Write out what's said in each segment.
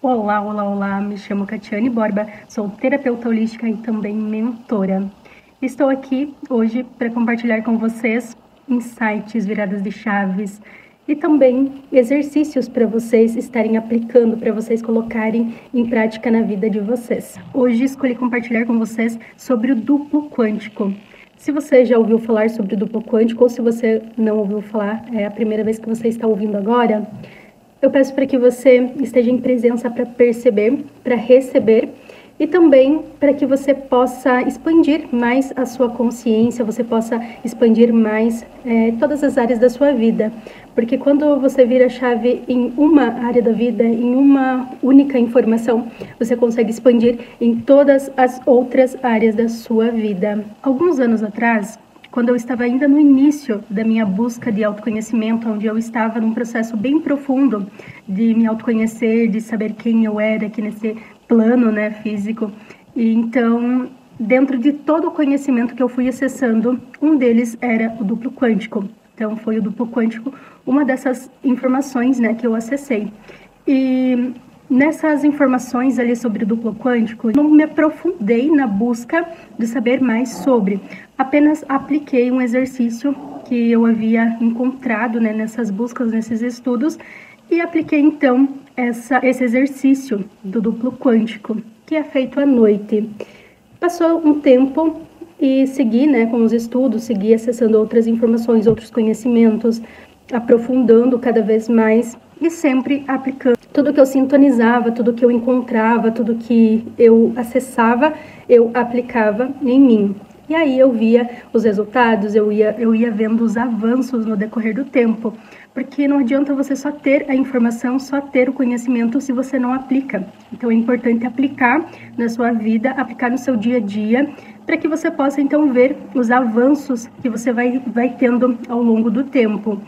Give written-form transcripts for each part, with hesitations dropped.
Olá, olá, olá, me chamo Catiane Borba, sou terapeuta holística e também mentora. Estou aqui hoje para compartilhar com vocês insights, viradas de chaves e também exercícios para vocês estarem aplicando, para vocês colocarem em prática na vida de vocês. Hoje escolhi compartilhar com vocês sobre o duplo quântico. Se você já ouviu falar sobre o duplo quântico ou se você não ouviu falar, é a primeira vez que você está ouvindo agora, eu peço para que você esteja em presença para perceber, para receber e também para que você possa expandir mais a sua consciência, você possa expandir mais todas as áreas da sua vida. Porque quando você vira a chave em uma área da vida, em uma única informação, você consegue expandir em todas as outras áreas da sua vida. Alguns anos atrás, quando eu estava ainda no início da minha busca de autoconhecimento, onde eu estava num processo bem profundo de me autoconhecer, de saber quem eu era aqui nesse plano, né, físico. E então, dentro de todo o conhecimento que eu fui acessando, um deles era o duplo quântico. Então, foi o duplo quântico uma dessas informações, né, que eu acessei. E nessas informações ali sobre o duplo quântico, eu não me aprofundei na busca de saber mais sobre. Apenas apliquei um exercício que eu havia encontrado, né, nessas buscas, nesses estudos, e apliquei então esse exercício do duplo quântico, que é feito à noite. Passou um tempo e segui, né, com os estudos, segui acessando outras informações, outros conhecimentos, aprofundando cada vez mais e sempre aplicando. Tudo que eu sintonizava, tudo que eu encontrava, tudo que eu acessava, eu aplicava em mim. E aí eu via os resultados, eu ia vendo os avanços no decorrer do tempo. Porque não adianta você só ter a informação, só ter o conhecimento se você não aplica. Então é importante aplicar na sua vida, aplicar no seu dia a dia, para que você possa então ver os avanços que você vai tendo ao longo do tempo.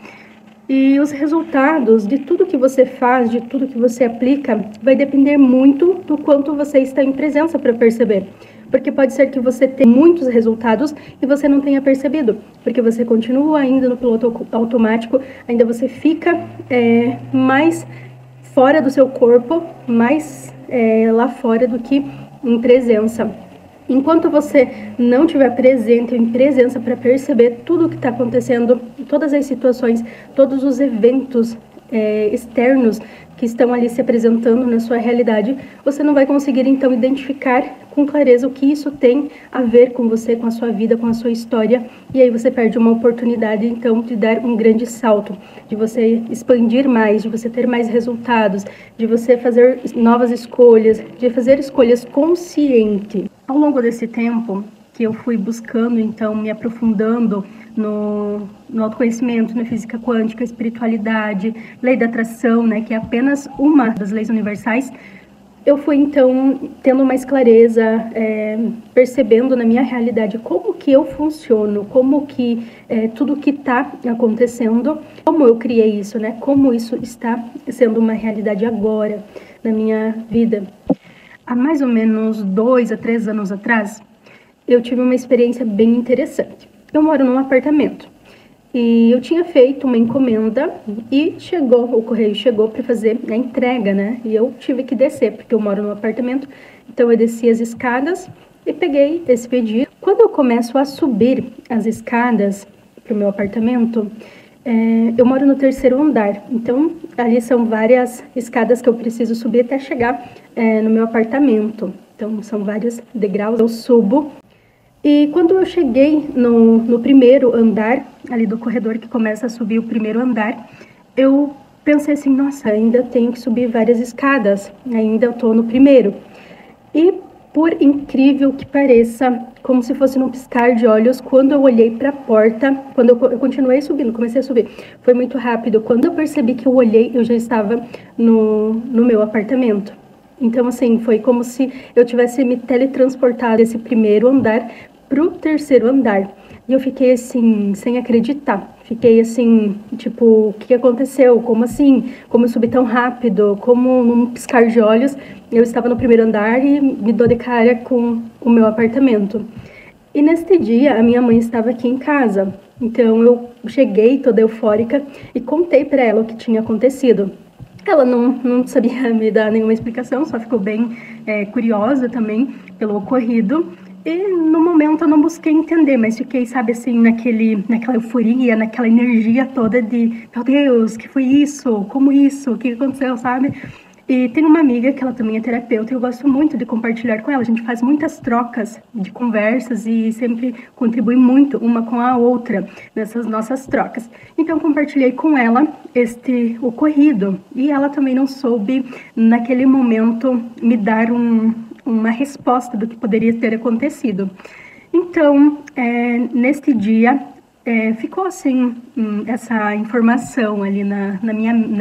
E os resultados de tudo que você faz, de tudo que você aplica, vai depender muito do quanto você está em presença para perceber. Porque pode ser que você tenha muitos resultados e você não tenha percebido, porque você continua ainda no piloto automático, ainda você fica mais fora do seu corpo, mais lá fora do que em presença. Enquanto você não estiver presente, em presença para perceber tudo o que está acontecendo, todas as situações, todos os eventos externos que estão ali se apresentando na sua realidade, você não vai conseguir então identificar com clareza o que isso tem a ver com você, com a sua vida, com a sua história, e aí você perde uma oportunidade então de dar um grande salto, de você expandir mais, de você ter mais resultados, de você fazer novas escolhas, de fazer escolhas conscientes. Ao longo desse tempo que eu fui buscando, então, me aprofundando no autoconhecimento, na física quântica, espiritualidade, lei da atração, né, que é apenas uma das leis universais, eu fui, então, tendo mais clareza, percebendo na minha realidade como que eu funciono, como que tudo que está acontecendo, como eu criei isso, né, como isso está sendo uma realidade agora na minha vida. Há mais ou menos 2 a 3 anos atrás, eu tive uma experiência bem interessante. Eu moro num apartamento e eu tinha feito uma encomenda e o correio chegou para fazer a entrega, né? E eu tive que descer, porque eu moro num apartamento, então eu desci as escadas e peguei esse pedido. Quando eu começo a subir as escadas para o meu apartamento, eu moro no 3º andar, então ali são várias escadas que eu preciso subir até chegar no meu apartamento. Então são vários degraus, eu subo. E quando eu cheguei no primeiro andar, ali do corredor que começa a subir o primeiro andar, eu pensei assim, nossa, ainda tenho que subir várias escadas, ainda eu tô no primeiro. E por incrível que pareça, como se fosse num piscar de olhos, quando eu olhei para a porta, quando eu continuei subindo, comecei a subir, foi muito rápido. Quando eu percebi que eu olhei, eu já estava no meu apartamento. Então, assim, foi como se eu tivesse me teletransportado desse primeiro andar para o 3º andar. E eu fiquei, assim, sem acreditar. Fiquei, assim, tipo, o que aconteceu? Como assim? Como eu subi tão rápido? Como num piscar de olhos eu estava no primeiro andar e me dou de cara com o meu apartamento. E neste dia, a minha mãe estava aqui em casa. Então, eu cheguei toda eufórica e contei para ela o que tinha acontecido. Ela não sabia me dar nenhuma explicação, só ficou bem curiosa também pelo ocorrido. E no momento eu não busquei entender, mas fiquei, sabe, assim, naquela euforia, naquela energia toda de, meu Deus, que foi isso? Como isso? O que aconteceu, sabe? E tem uma amiga que ela também é terapeuta e eu gosto muito de compartilhar com ela. A gente faz muitas trocas de conversas e sempre contribui muito uma com a outra nessas nossas trocas. Então, compartilhei com ela este ocorrido e ela também não soube, naquele momento, me dar uma resposta do que poderia ter acontecido. Então, neste dia, ficou assim, essa informação ali na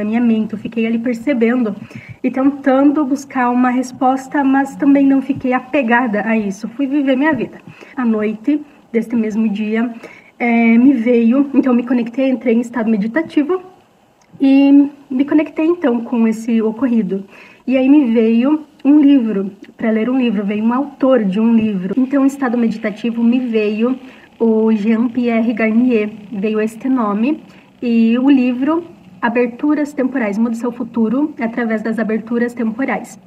minha mente. Eu fiquei ali percebendo e tentando buscar uma resposta, mas também não fiquei apegada a isso. Fui viver minha vida. À noite deste mesmo dia, me veio, então me conectei, entrei em estado meditativo e me conectei então com esse ocorrido. E aí me veio um livro, para ler um livro, veio um autor de um livro. Então, em estado meditativo, me veio o Jean-Pierre Garnier, veio este nome, e o livro Aberturas Temporais, Mude Seu Futuro através das aberturas temporais.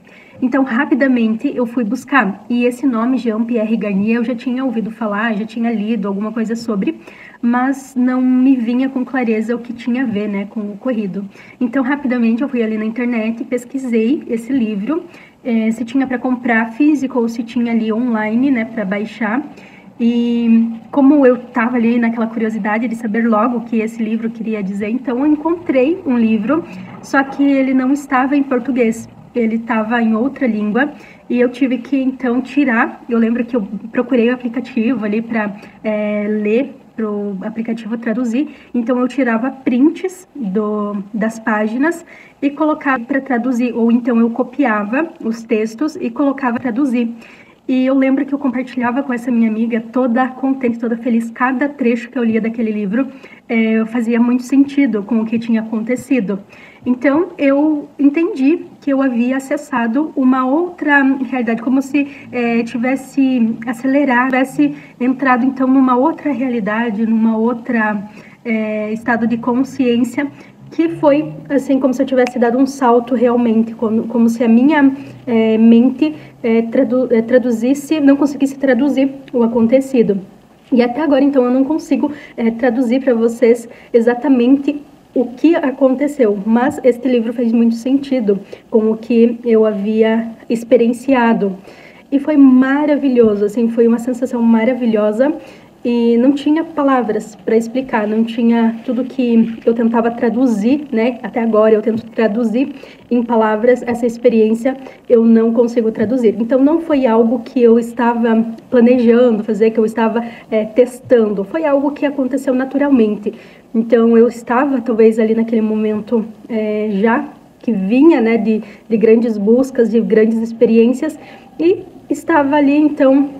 Então, rapidamente, eu fui buscar, e esse nome, Jean-Pierre Garnier, eu já tinha ouvido falar, já tinha lido alguma coisa sobre, mas não me vinha com clareza o que tinha a ver, né, com o ocorrido. Então, rapidamente, eu fui ali na internet, pesquisei esse livro, se tinha para comprar físico ou se tinha ali online, né, para baixar. E como eu estava ali naquela curiosidade de saber logo o que esse livro queria dizer, então eu encontrei um livro, só que ele não estava em português, ele estava em outra língua e eu tive que então tirar. Eu lembro que eu procurei o aplicativo ali para ler, para o aplicativo traduzir, então eu tirava prints das páginas e colocava para traduzir, ou então eu copiava os textos e colocava para traduzir. E eu lembro que eu compartilhava com essa minha amiga, toda contente, toda feliz, cada trecho que eu lia daquele livro fazia muito sentido com o que tinha acontecido. Então, eu entendi que eu havia acessado uma outra realidade, como se tivesse acelerado, tivesse entrado, então, numa outra realidade, numa outra estado de consciência, que foi, assim, como se eu tivesse dado um salto realmente, como se a minha mente traduzisse, não conseguisse traduzir o acontecido. E até agora, então, eu não consigo traduzir para vocês exatamente o que aconteceu, mas este livro fez muito sentido com o que eu havia experienciado. E foi maravilhoso, assim, foi uma sensação maravilhosa. E não tinha palavras para explicar, não tinha tudo que eu tentava traduzir, né? Até agora eu tento traduzir em palavras essa experiência, eu não consigo traduzir. Então não foi algo que eu estava planejando fazer, que eu estava testando, foi algo que aconteceu naturalmente. Então eu estava talvez ali naquele momento já que vinha, né, de grandes buscas, de grandes experiências, e estava ali, então,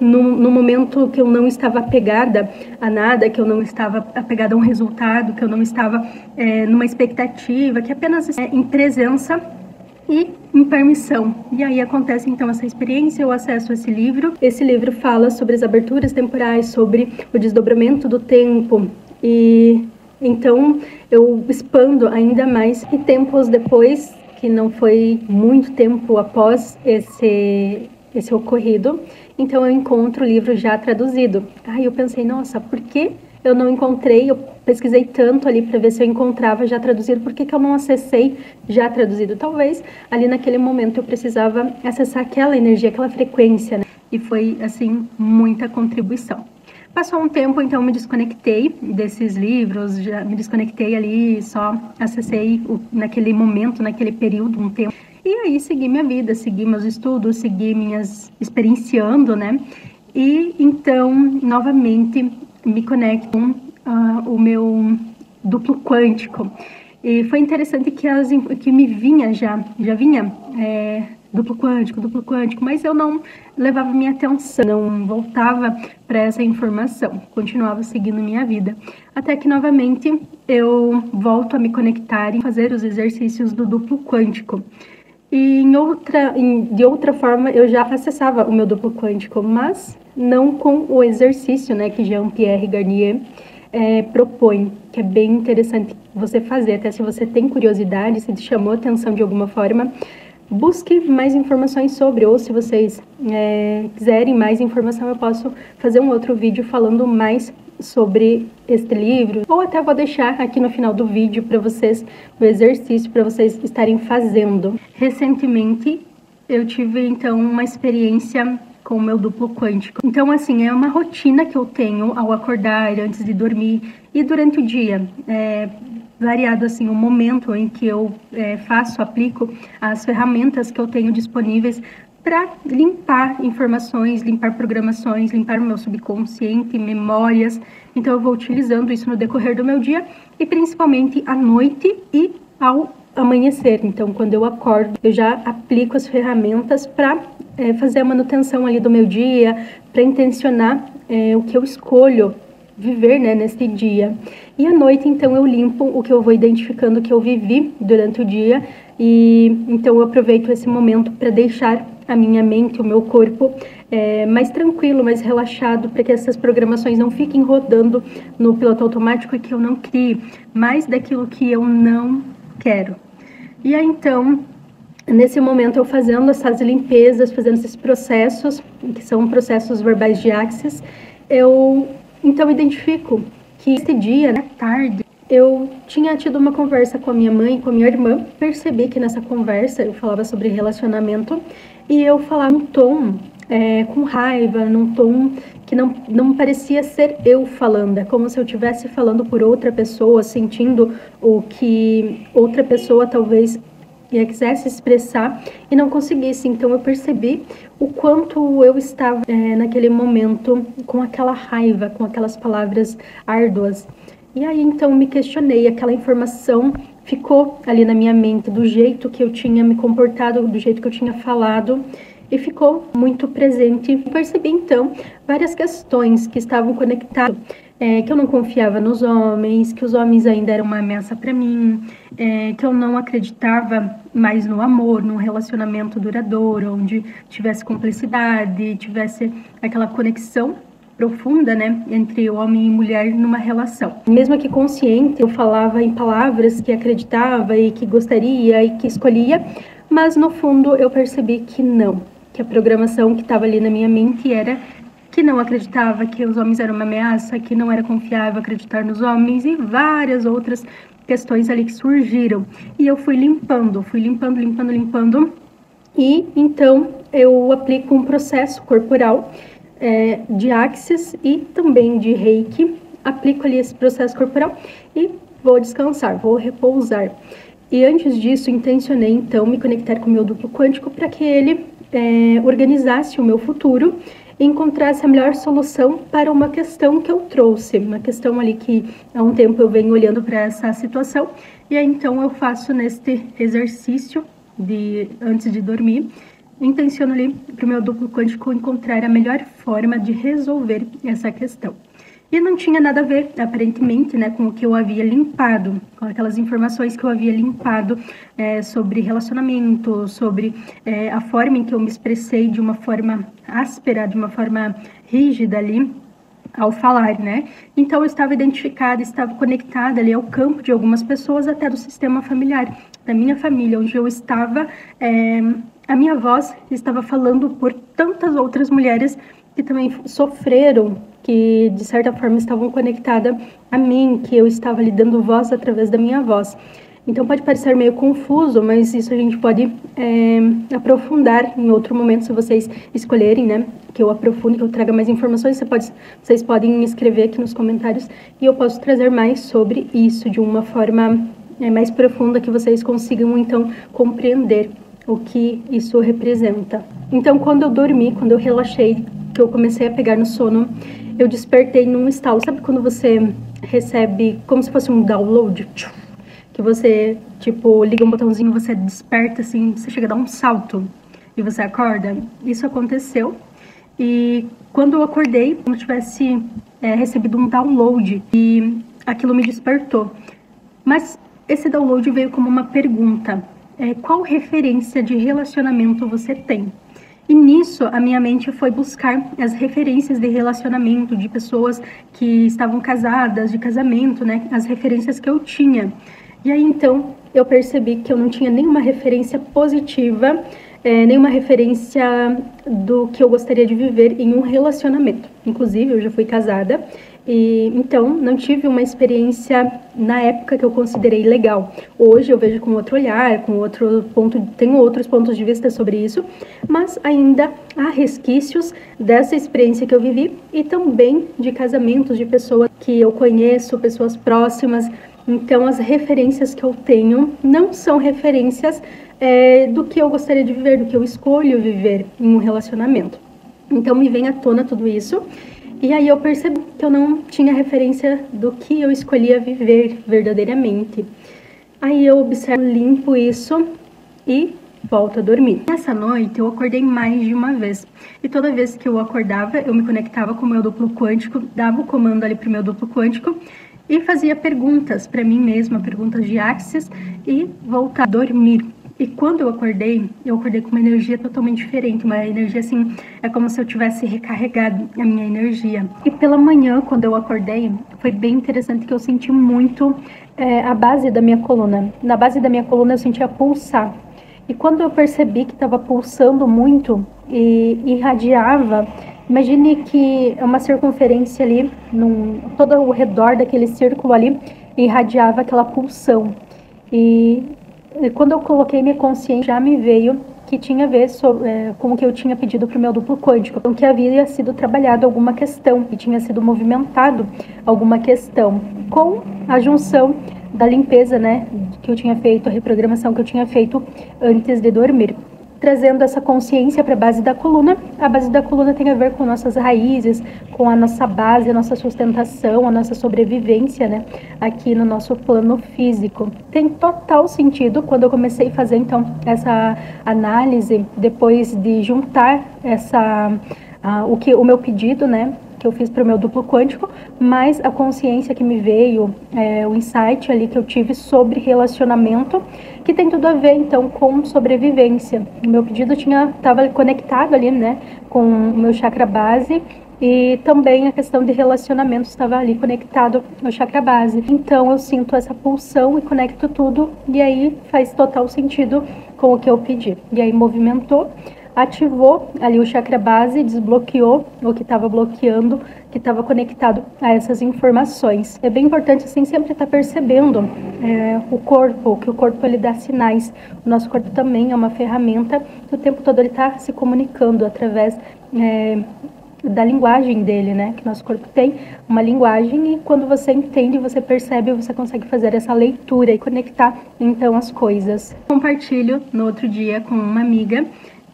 no momento que eu não estava apegada a nada, que eu não estava apegada a um resultado, que eu não estava numa expectativa, que apenas em presença e em permissão. E aí acontece, então, essa experiência, eu acesso esse livro. Esse livro fala sobre as aberturas temporais, sobre o desdobramento do tempo, e então eu expando ainda mais. E tempos depois, que não foi muito tempo após esse ocorrido, então eu encontro o livro já traduzido. Aí eu pensei, nossa, por que eu não encontrei? Eu pesquisei tanto ali para ver se eu encontrava já traduzido, por que eu não acessei já traduzido? Talvez ali naquele momento eu precisava acessar aquela energia, aquela frequência, né? E foi, assim, muita contribuição. Passou um tempo, então me desconectei desses livros, já me desconectei ali, só acessei naquele momento, naquele período, um tempo. E aí segui minha vida, segui meus estudos, segui experienciando, né? E então, novamente, me conecto com o meu duplo quântico. E foi interessante que me vinha já vinha duplo quântico, mas eu não levava minha atenção, não voltava para essa informação, continuava seguindo minha vida. Até que novamente eu volto a me conectar e fazer os exercícios do duplo quântico. E de outra forma eu já acessava o meu duplo quântico, mas não com o exercício, né, que Jean-Pierre Garnier propõe, que é bem interessante você fazer, até se você tem curiosidade, se te chamou a atenção de alguma forma, busque mais informações sobre, ou se vocês quiserem mais informação, eu posso fazer um outro vídeo falando mais sobre este livro, ou até vou deixar aqui no final do vídeo para vocês, o exercício para vocês estarem fazendo. Recentemente, eu tive, então, uma experiência com o meu duplo quântico. Então, assim, é uma rotina que eu tenho ao acordar, antes de dormir e durante o dia. Variado, assim, o momento em que eu aplico as ferramentas que eu tenho disponíveis para limpar informações, limpar programações, limpar o meu subconsciente, memórias. Então, eu vou utilizando isso no decorrer do meu dia e principalmente à noite e ao amanhecer. Então, quando eu acordo, eu já aplico as ferramentas para fazer a manutenção ali do meu dia, para intencionar o que eu escolho viver, né, nesse dia. E à noite, então, eu limpo o que eu vou identificando que eu vivi durante o dia e então eu aproveito esse momento para deixar a minha mente, o meu corpo mais tranquilo, mais relaxado, para que essas programações não fiquem rodando no piloto automático e que eu não crie mais daquilo que eu não quero. E aí, então, nesse momento, eu fazendo essas limpezas, fazendo esses processos, que são processos verbais de Axis, eu, então, identifico que esse dia, né, tarde, eu tinha tido uma conversa com a minha mãe e com a minha irmã. Percebi que nessa conversa eu falava sobre relacionamento e eu falava num tom com raiva, num tom que não parecia ser eu falando. É como se eu estivesse falando por outra pessoa, sentindo o que outra pessoa talvez quisesse expressar e não conseguisse. Então eu percebi o quanto eu estava naquele momento com aquela raiva, com aquelas palavras árduas. E aí então me questionei, aquela informação ficou ali na minha mente do jeito que eu tinha me comportado, do jeito que eu tinha falado e ficou muito presente. Percebi então várias questões que estavam conectadas. Que eu não confiava nos homens, que os homens ainda eram uma ameaça para mim, que eu não acreditava mais no amor, num relacionamento duradouro, onde tivesse cumplicidade, tivesse aquela conexão profunda, né, entre homem e mulher numa relação. Mesmo que consciente, eu falava em palavras que acreditava e que gostaria e que escolhia, mas no fundo eu percebi que não, que a programação que estava ali na minha mente era que não acreditava que os homens eram uma ameaça, que não era confiável acreditar nos homens e várias outras questões ali que surgiram. E eu fui limpando. E então eu aplico um processo corporal de Axis e também de Reiki. Aplico ali esse processo corporal e vou descansar, vou repousar. E antes disso, intencionei então me conectar com o meu duplo quântico para que ele organizasse o meu futuro e encontrasse a melhor solução para uma questão que eu trouxe, uma questão ali que há um tempo eu venho olhando para essa situação, e aí então eu faço neste exercício antes de dormir, intenciono ali para o meu duplo quântico encontrar a melhor forma de resolver essa questão. E não tinha nada a ver, aparentemente, né, com o que eu havia limpado, com aquelas informações que eu havia limpado sobre relacionamento, sobre a forma em que eu me expressei de uma forma áspera, de uma forma rígida ali, ao falar, né? Então, eu estava identificada, estava conectada ali ao campo de algumas pessoas, até do sistema familiar, da minha família, onde eu estava, a minha voz estava falando por tantas outras mulheres que também sofreram, que de certa forma estavam conectadas a mim, que eu estava lhe dando voz através da minha voz. Então pode parecer meio confuso, mas isso a gente pode aprofundar em outro momento, se vocês escolherem, né, que eu aprofunde, que eu traga mais informações, vocês podem me escrever aqui nos comentários e eu posso trazer mais sobre isso de uma forma mais profunda, que vocês consigam então compreender o que isso representa. Então quando eu dormi, quando eu relaxei, que eu comecei a pegar no sono, eu despertei num estalo. Sabe quando você recebe como se fosse um download? Que você, tipo, liga um botãozinho, você desperta, assim, você chega a dar um salto e você acorda? Isso aconteceu. E quando eu acordei, como se tivesse recebido um download e aquilo me despertou. Mas esse download veio como uma pergunta. Qual referência de relacionamento você tem? E nisso, a minha mente foi buscar as referências de relacionamento, de pessoas que estavam casadas, de casamento, né? As referências que eu tinha. E aí, então, eu percebi que eu não tinha nenhuma referência positiva, nenhuma referência do que eu gostaria de viver em um relacionamento. Inclusive, eu já fui casada, e então não tive uma experiência na época que eu considerei legal. Hoje eu vejo com outro olhar, com outro ponto, tenho outros pontos de vista sobre isso, mas ainda há resquícios dessa experiência que eu vivi e também de casamentos de pessoas que eu conheço, pessoas próximas. Então, as referências que eu tenho não são referências do que eu gostaria de viver, do que eu escolho viver em um relacionamento. Então, me vem à tona tudo isso. E aí eu percebi que eu não tinha referência do que eu escolhia viver verdadeiramente. Aí eu observo, limpo isso e volto a dormir. Nessa noite eu acordei mais de uma vez. E toda vez que eu acordava, eu me conectava com o meu duplo quântico, dava o comando ali para o meu duplo quântico e fazia perguntas para mim mesma, perguntas de Axis, e voltava a dormir. E quando eu acordei com uma energia totalmente diferente, uma energia assim, é como se eu tivesse recarregado a minha energia. E pela manhã, quando eu acordei, foi bem interessante que eu senti muito a base da minha coluna. Na base da minha coluna eu sentia pulsar. E quando eu percebi que estava pulsando muito e irradiava, imagine que é uma circunferência ali, todo ao redor daquele círculo ali, irradiava aquela pulsão. E quando eu coloquei minha consciência, já me veio que tinha a ver com o que eu tinha pedido para o meu duplo quântico, com que havia sido trabalhado alguma questão, que tinha sido movimentado alguma questão, com a junção da limpeza, né, que eu tinha feito, a reprogramação que eu tinha feito antes de dormir. Trazendo essa consciência para a base da coluna. A base da coluna tem a ver com nossas raízes, com a nossa base, a nossa sustentação, a nossa sobrevivência, né? Aqui no nosso plano físico. Tem total sentido quando eu comecei a fazer, então, essa análise, depois de juntar o meu pedido, né? Que eu fiz para o meu duplo quântico, mas a consciência que me veio, o insight ali que eu tive sobre relacionamento, que tem tudo a ver, então, com sobrevivência. O meu pedido estava conectado ali, né, com o meu chakra base, e também a questão de relacionamento estava ali conectado ao chakra base. Então, eu sinto essa pulsão e conecto tudo, e aí faz total sentido com o que eu pedi. E aí movimentou, ativou ali o chakra base, desbloqueou o que estava bloqueando, que estava conectado a essas informações. É bem importante, assim, sempre estar percebendo o corpo, que o corpo ele dá sinais. O nosso corpo também é uma ferramenta, que o tempo todo ele está se comunicando através da linguagem dele, né? Que nosso corpo tem uma linguagem, e quando você entende, você percebe, você consegue fazer essa leitura e conectar, então, as coisas. Compartilho no outro dia com uma amiga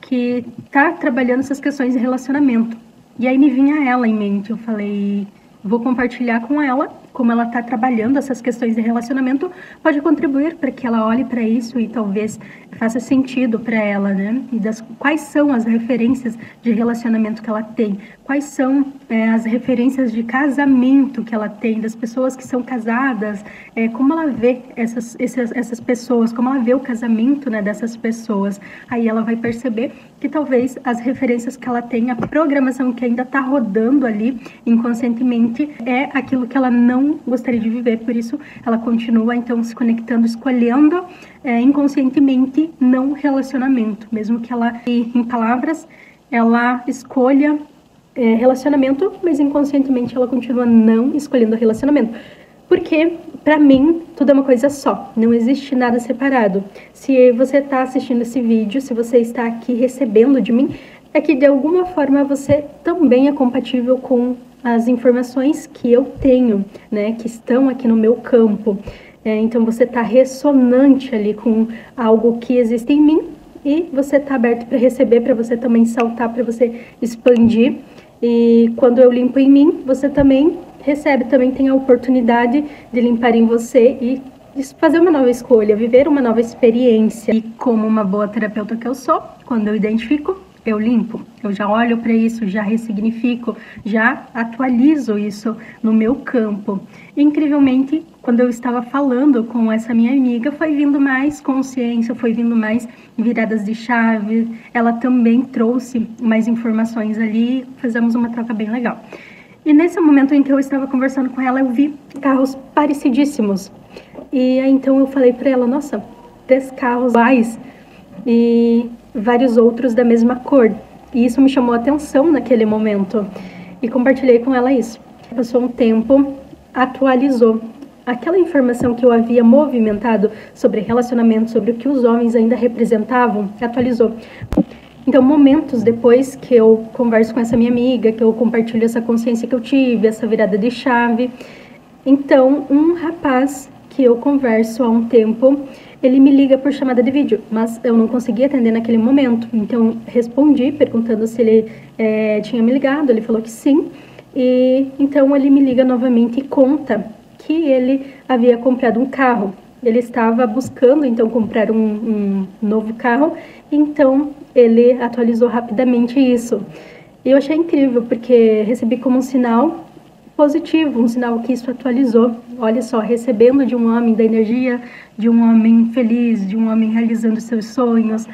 que tá trabalhando essas questões de relacionamento. E aí me vinha ela em mente, eu falei, vou compartilhar com ela como ela está trabalhando essas questões de relacionamento, pode contribuir para que ela olhe para isso e talvez faça sentido para ela, né? E quais são as referências de relacionamento que ela tem, quais são as referências de casamento que ela tem, das pessoas que são casadas, como ela vê essas pessoas, como ela vê o casamento, né, dessas pessoas. Aí ela vai perceber que talvez as referências que ela tem, a programação que ainda está rodando ali inconscientemente, é aquilo que ela não gostaria de viver, por isso ela continua então se conectando, escolhendo inconscientemente não relacionamento, mesmo que ela, em palavras, ela escolha relacionamento, mas inconscientemente ela continua não escolhendo relacionamento. Porque, para mim, tudo é uma coisa só, não existe nada separado. Se você está assistindo esse vídeo, se você está aqui recebendo de mim, é que de alguma forma você também é compatível com as informações que eu tenho, né, que estão aqui no meu campo. Então você está ressonante ali com algo que existe em mim e você está aberto para receber, para você também saltar, para você expandir. E quando eu limpo em mim, você também recebe, também tem a oportunidade de limpar em você e fazer uma nova escolha, viver uma nova experiência. E como uma boa terapeuta que eu sou, quando eu identifico, eu limpo, eu já olho para isso, já ressignifico, já atualizo isso no meu campo. E, incrivelmente, quando eu estava falando com essa minha amiga, foi vindo mais consciência, foi vindo mais viradas de chave, ela também trouxe mais informações ali, fizemos uma troca bem legal. E nesse momento em que eu estava conversando com ela, eu vi carros parecidíssimos. E aí, então eu falei para ela, nossa, 3 carros iguais e vários outros da mesma cor. E isso me chamou a atenção naquele momento. E compartilhei com ela isso. Passou um tempo, atualizou. Aquela informação que eu havia movimentado sobre relacionamento, sobre o que os homens ainda representavam, atualizou. Então, momentos depois que eu converso com essa minha amiga, que eu compartilho essa consciência que eu tive, essa virada de chave, então, um rapaz que eu converso há um tempo, ele me liga por chamada de vídeo, mas eu não consegui atender naquele momento. Então, respondi perguntando se ele tinha me ligado, ele falou que sim. E então, ele me liga novamente e conta que ele havia comprado um carro. Ele estava buscando, então, comprar um novo carro, então ele atualizou rapidamente isso. E eu achei incrível, porque recebi como um sinal positivo, um sinal que isso atualizou. Olha só, recebendo de um homem da energia, de um homem feliz, de um homem realizando seus sonhos,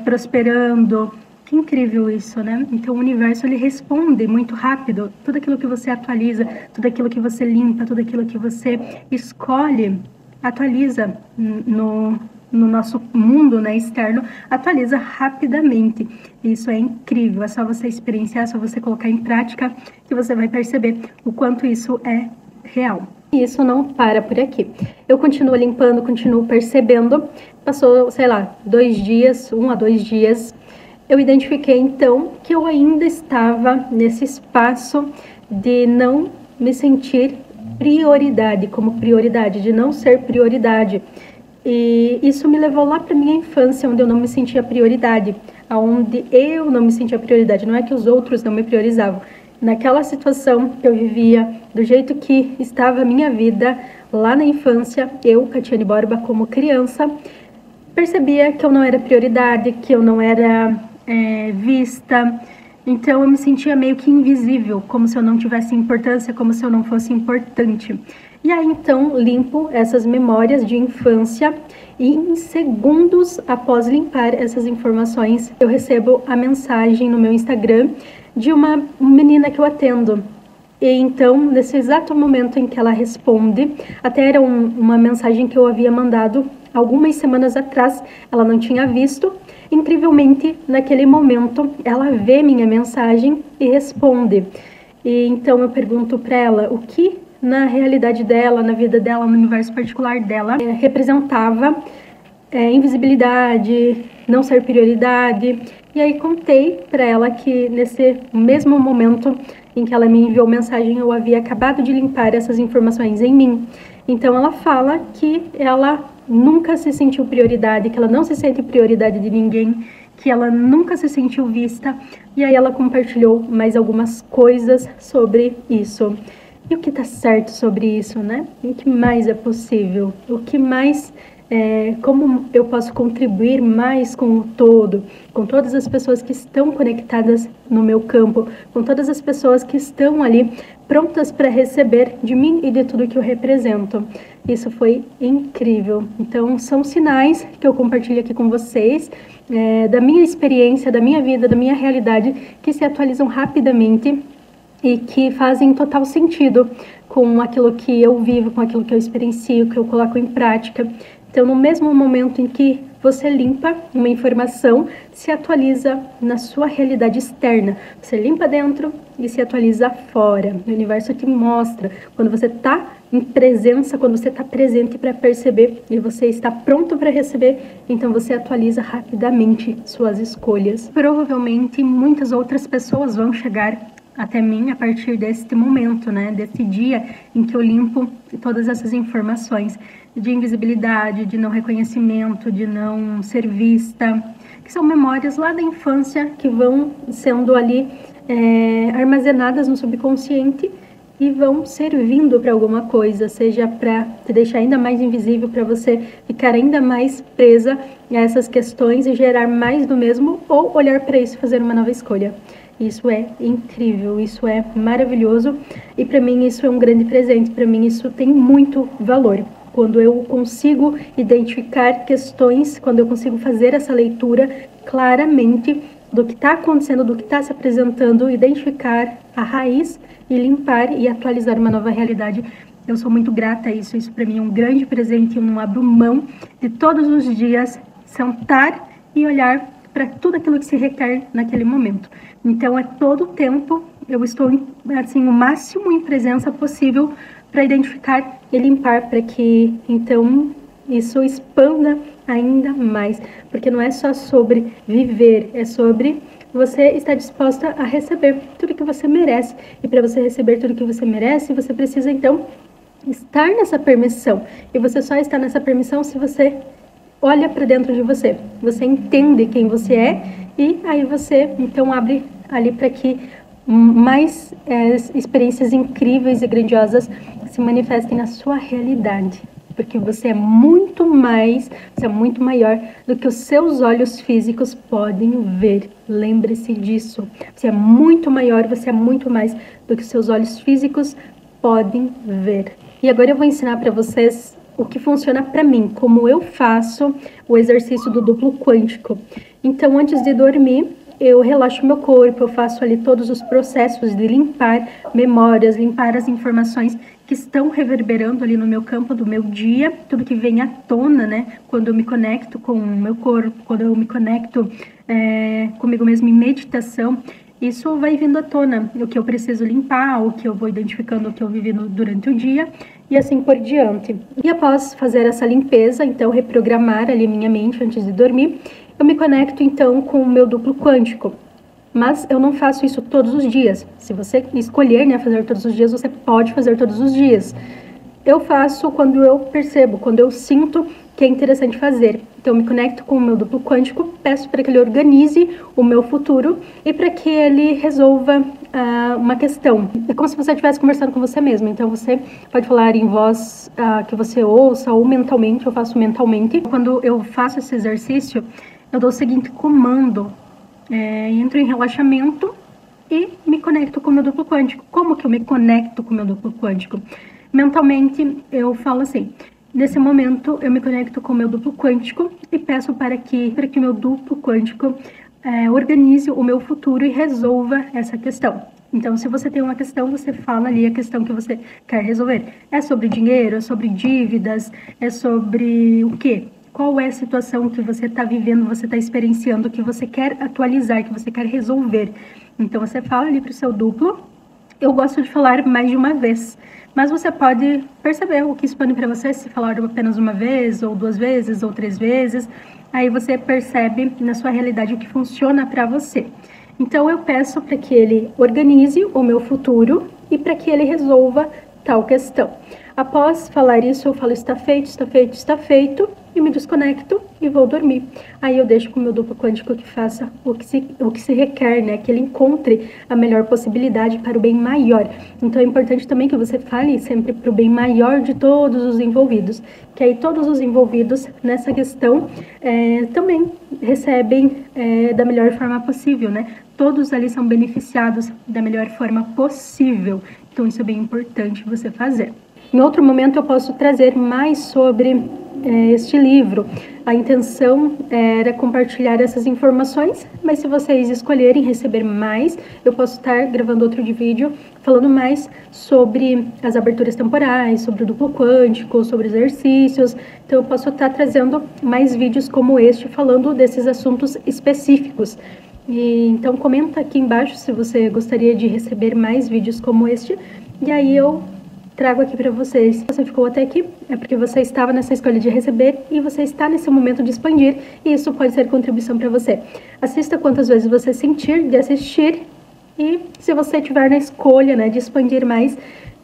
prosperando. Que incrível isso, né? Então o universo, ele responde muito rápido. Tudo aquilo que você atualiza, tudo aquilo que você limpa, tudo aquilo que você escolhe, atualiza no nosso mundo, né, externo, atualiza rapidamente. Isso é incrível, é só você experienciar, é só você colocar em prática que você vai perceber o quanto isso é real. E isso não para por aqui. Eu continuo limpando, continuo percebendo. Passou, sei lá, 2 dias, 1 a 2 dias, eu identifiquei então que eu ainda estava nesse espaço de não me sentir prioridade, como prioridade, de não ser prioridade. E isso me levou lá para minha infância, onde eu não me sentia prioridade, onde eu não me sentia prioridade. Não é que os outros não me priorizavam. Naquela situação que eu vivia, do jeito que estava a minha vida, lá na infância, eu, Catiane Borba, como criança, percebia que eu não era prioridade, que eu não era vista. Então eu me sentia meio que invisível, como se eu não tivesse importância, como se eu não fosse importante. E aí então limpo essas memórias de infância e em segundos após limpar essas informações, eu recebo a mensagem no meu Instagram de uma menina que eu atendo. E então, nesse exato momento em que ela responde, até era uma mensagem que eu havia mandado algumas semanas atrás, ela não tinha visto. Incrivelmente, naquele momento, ela vê minha mensagem e responde. E então eu pergunto para ela o que na realidade dela, na vida dela, no universo particular dela, representava invisibilidade, não ser prioridade. E aí contei para ela que nesse mesmo momento em que ela me enviou mensagem, eu havia acabado de limpar essas informações em mim. Então ela fala que ela nunca se sentiu prioridade, que ela não se sente prioridade de ninguém, que ela nunca se sentiu vista. E aí ela compartilhou mais algumas coisas sobre isso. E o que está certo sobre isso, né? O que mais é possível? O que mais, como eu posso contribuir mais com o todo, com todas as pessoas que estão conectadas no meu campo, com todas as pessoas que estão ali prontas para receber de mim e de tudo que eu represento. Isso foi incrível. Então, são sinais que eu compartilho aqui com vocês, da minha experiência, da minha vida, da minha realidade, que se atualizam rapidamente e que fazem total sentido com aquilo que eu vivo, com aquilo que eu experiencio, que eu coloco em prática. Então, no mesmo momento em que você limpa uma informação, se atualiza na sua realidade externa. Você limpa dentro e se atualiza fora. O universo te mostra. Quando você está em presença, quando você está presente para perceber e você está pronto para receber, então você atualiza rapidamente suas escolhas. Provavelmente, muitas outras pessoas vão chegar até mim a partir deste momento, né? Desse dia em que eu limpo todas essas informações de invisibilidade, de não reconhecimento, de não ser vista, que são memórias lá da infância que vão sendo ali armazenadas no subconsciente e vão servindo para alguma coisa, seja para te deixar ainda mais invisível, para você ficar ainda mais presa a essas questões e gerar mais do mesmo, ou olhar para isso e fazer uma nova escolha. Isso é incrível, isso é maravilhoso e para mim isso é um grande presente, para mim isso tem muito valor. Quando eu consigo identificar questões, quando eu consigo fazer essa leitura claramente do que está acontecendo, do que está se apresentando, identificar a raiz e limpar e atualizar uma nova realidade. Eu sou muito grata a isso. Isso para mim é um grande presente. Eu não abro mão de todos os dias sentar e olhar para tudo aquilo que se requer naquele momento. Então, é todo o tempo, eu estou assim, o máximo em presença possível para identificar e limpar, para que, então, isso expanda ainda mais. Porque não é só sobre viver, é sobre você estar disposta a receber tudo que você merece. E para você receber tudo que você merece, você precisa, então, estar nessa permissão. E você só está nessa permissão se você olha para dentro de você. Você entende quem você é e aí você, então, abre ali para que mais experiências incríveis e grandiosas se manifestem na sua realidade. Porque você é muito mais, você é muito maior do que os seus olhos físicos podem ver. Lembre-se disso. Você é muito maior, você é muito mais do que os seus olhos físicos podem ver. E agora eu vou ensinar para vocês o que funciona para mim, como eu faço o exercício do duplo quântico. Então, antes de dormir, eu relaxo meu corpo, eu faço ali todos os processos de limpar memórias, limpar as informações que estão reverberando ali no meu campo do meu dia, tudo que vem à tona, né? Quando eu me conecto com o meu corpo, quando eu me conecto comigo mesma em meditação, isso vai vindo à tona, o que eu preciso limpar, o que eu vou identificando, o que eu vivi durante o dia e assim por diante. E após fazer essa limpeza, então reprogramar ali minha mente antes de dormir, eu me conecto então com o meu duplo quântico. Mas eu não faço isso todos os dias. Se você escolher, né, fazer todos os dias, você pode fazer todos os dias. Eu faço quando eu percebo, quando eu sinto que é interessante fazer. Então, eu me conecto com o meu duplo quântico, peço para que ele organize o meu futuro e para que ele resolva uma questão. É como se você estivesse conversando com você mesmo. Então, você pode falar em voz que você ouça ou mentalmente, eu faço mentalmente. Quando eu faço esse exercício, eu dou o seguinte comando. Entro em relaxamento e me conecto com o meu duplo quântico. Como que eu me conecto com o meu duplo quântico? Mentalmente, eu falo assim: nesse momento, eu me conecto com o meu duplo quântico e peço para que o meu duplo quântico organize o meu futuro e resolva essa questão. Então, se você tem uma questão, você fala ali a questão que você quer resolver. É sobre dinheiro, é sobre dívidas, é sobre o quê? Qual é a situação que você está vivendo, você está experienciando, que você quer atualizar, que você quer resolver. Então, você fala ali para o seu duplo. Eu gosto de falar mais de uma vez, mas você pode perceber o que expande para você, se falar apenas uma vez, ou 2 vezes, ou 3 vezes. Aí você percebe na sua realidade o que funciona para você. Então, eu peço para que ele organize o meu futuro e para que ele resolva tal questão. Após falar isso, eu falo: está feito, está feito, está feito, e me desconecto e vou dormir. Aí eu deixo com o meu duplo quântico que faça o que se requer, né? Que ele encontre a melhor possibilidade para o bem maior. Então é importante também que você fale sempre para o bem maior de todos os envolvidos, que aí todos os envolvidos nessa questão também recebem da melhor forma possível, né? Todos ali são beneficiados da melhor forma possível. Então isso é bem importante você fazer. Em outro momento eu posso trazer mais sobre este livro. A intenção era compartilhar essas informações, mas se vocês escolherem receber mais, eu posso estar gravando outro de vídeo falando mais sobre as aberturas temporais, sobre o duplo quântico, sobre exercícios. Então eu posso estar trazendo mais vídeos como este, falando desses assuntos específicos. Então comenta aqui embaixo se você gostaria de receber mais vídeos como este, e aí eu trago aqui para vocês. Se você ficou até aqui, é porque você estava nessa escolha de receber e você está nesse momento de expandir, e isso pode ser contribuição para você. Assista quantas vezes você sentir de assistir, e se você estiver na escolha, né, de expandir mais,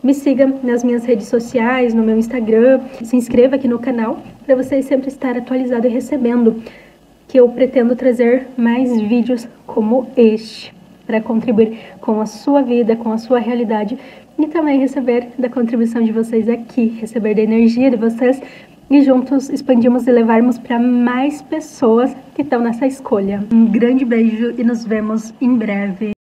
me siga nas minhas redes sociais, no meu Instagram, se inscreva aqui no canal para você sempre estar atualizado e recebendo, que eu pretendo trazer mais vídeos como este. para contribuir com a sua vida, com a sua realidade e também receber da contribuição de vocês aqui, receber da energia de vocês e juntos expandimos e levarmos para mais pessoas que estão nessa escolha. Um grande beijo e nos vemos em breve.